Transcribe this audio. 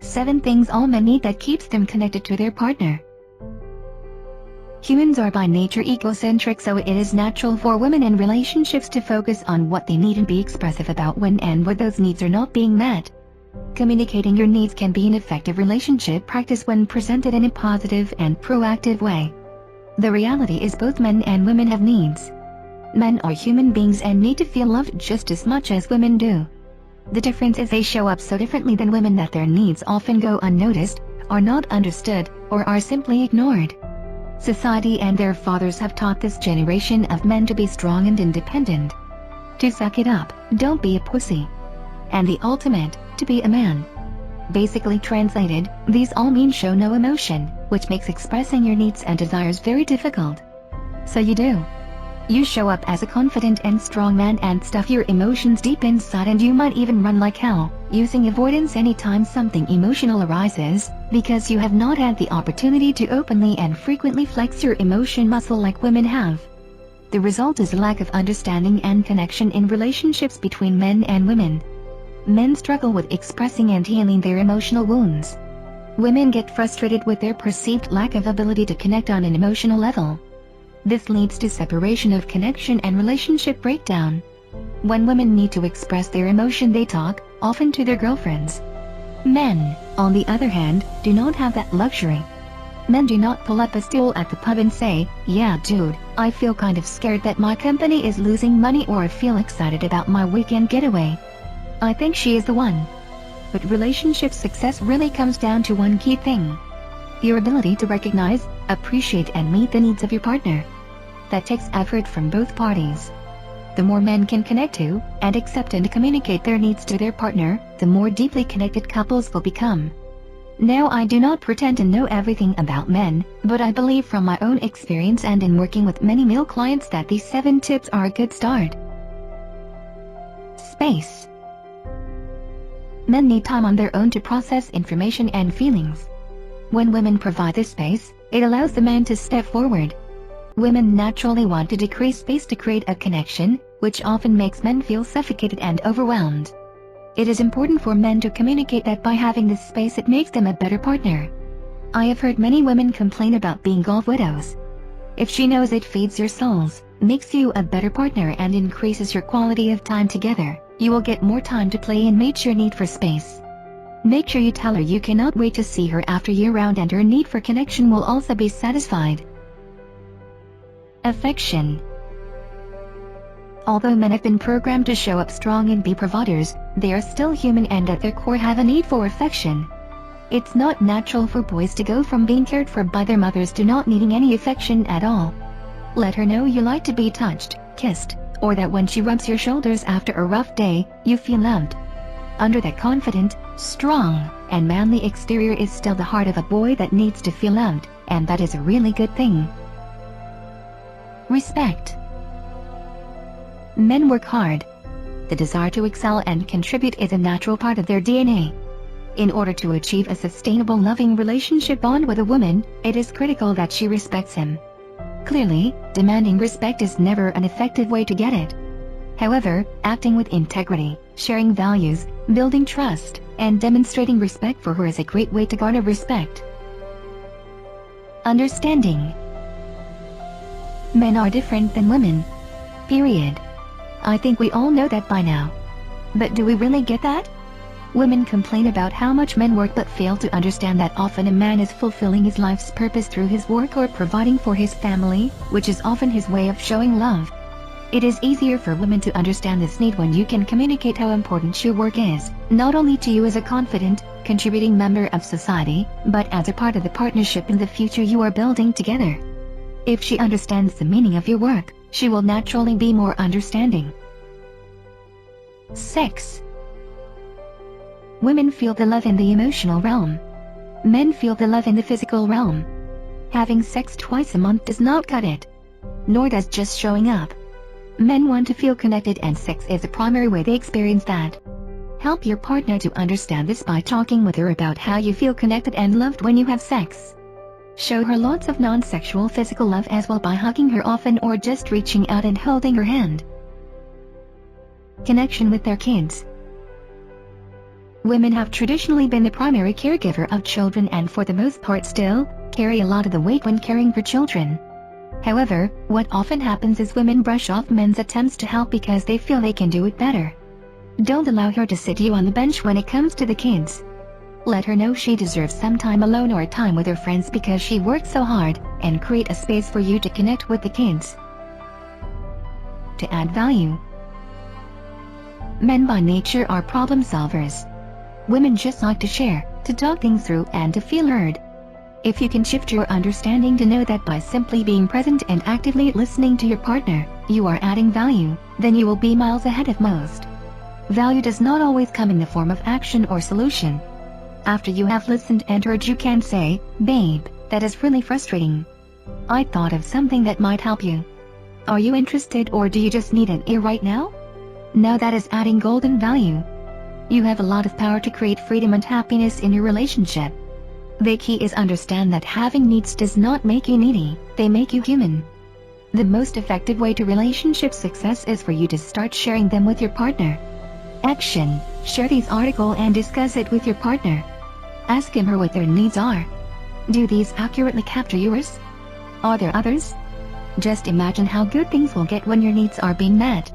7 things all men need that keeps them connected to their partner. Humans are by nature egocentric, so it is natural for women in relationships to focus on what they need and be expressive about when and where those needs are not being met. Communicating your needs can be an effective relationship practice when presented in a positive and proactive way. The reality is both men and women have needs. Men are human beings and need to feel loved just as much as women do. The difference is they show up so differently than women that their needs often go unnoticed, are not understood, or are simply ignored. Society and their fathers have taught this generation of men to be strong and independent. To suck it up, don't be a pussy. And the ultimate, to be a man. Basically translated, these all mean show no emotion, which makes expressing your needs and desires very difficult. So you do. You show up as a confident and strong man and stuff your emotions deep inside, and you might even run like hell, using avoidance anytime something emotional arises, because you have not had the opportunity to openly and frequently flex your emotion muscle like women have. The result is a lack of understanding and connection in relationships between men and women. Men struggle with expressing and healing their emotional wounds. Women get frustrated with their perceived lack of ability to connect on an emotional level. This leads to separation of connection and relationship breakdown. When women need to express their emotion, they talk, often to their girlfriends. Men, on the other hand, do not have that luxury. Men do not pull up a stool at the pub and say, "Yeah dude, I feel kind of scared that my company is losing money," or "I feel excited about my weekend getaway. I think she is the one." But relationship success really comes down to one key thing: your ability to recognize, appreciate and meet the needs of your partner. That takes effort from both parties. The more men can connect to, and accept and communicate their needs to their partner, the more deeply connected couples will become. Now, I do not pretend to know everything about men, but I believe from my own experience and in working with many male clients that these 7 tips are a good start. Space. Men need time on their own to process information and feelings. When women provide this space, it allows the man to step forward. Women naturally want to decrease space to create a connection, which often makes men feel suffocated and overwhelmed. It is important for men to communicate that by having this space it makes them a better partner. I have heard many women complain about being golf widows. If she knows it feeds your souls, makes you a better partner and increases your quality of time together, you will get more time to play and meet your need for space. Make sure you tell her you cannot wait to see her after year-round, and her need for connection will also be satisfied. Affection. Although men have been programmed to show up strong and be providers, they are still human and at their core have a need for affection. It's not natural for boys to go from being cared for by their mothers to not needing any affection at all. Let her know you like to be touched, kissed, or that when she rubs your shoulders after a rough day, you feel loved. Under that confident, strong, and manly exterior is still the heart of a boy that needs to feel loved, and that is a really good thing. Respect. Men work hard. The desire to excel and contribute is a natural part of their DNA. In order to achieve a sustainable loving relationship bond with a woman, it is critical that she respects him. Clearly, demanding respect is never an effective way to get it. However, acting with integrity, sharing values, building trust, and demonstrating respect for her is a great way to garner respect. Understanding. Men are different than women. Period. I think we all know that by now. But do we really get that? Women complain about how much men work but fail to understand that often a man is fulfilling his life's purpose through his work or providing for his family, which is often his way of showing love. It is easier for women to understand this need when you can communicate how important your work is, not only to you as a confident, contributing member of society, but as a part of the partnership in the future you are building together. If she understands the meaning of your work, she will naturally be more understanding. Sex. Women feel the love in the emotional realm. Men feel the love in the physical realm. Having sex twice a month does not cut it. Nor does just showing up. Men want to feel connected, and sex is the primary way they experience that. Help your partner to understand this by talking with her about how you feel connected and loved when you have sex. Show her lots of non-sexual physical love as well by hugging her often or just reaching out and holding her hand. Connection with their kids. Women have traditionally been the primary caregiver of children and for the most part still carry a lot of the weight when caring for children. However, what often happens is women brush off men's attempts to help because they feel they can do it better. Don't allow her to sit you on the bench when it comes to the kids. Let her know she deserves some time alone or time with her friends because she worked so hard, and create a space for you to connect with the kids. To add value. Men by nature are problem solvers. Women just like to share, to talk things through and to feel heard. If you can shift your understanding to know that by simply being present and actively listening to your partner, you are adding value, then you will be miles ahead of most. Value does not always come in the form of action or solution. After you have listened and heard, you can say, "Babe, that is really frustrating. I thought of something that might help you. Are you interested or do you just need an ear right now?" Now that is adding golden value. You have a lot of power to create freedom and happiness in your relationship. The key is understand that having needs does not make you needy, they make you human. The most effective way to relationship success is for you to start sharing them with your partner. Action: share this article and discuss it with your partner. Ask him or what their needs are. Do these accurately capture yours? Are there others? Just imagine how good things will get when your needs are being met.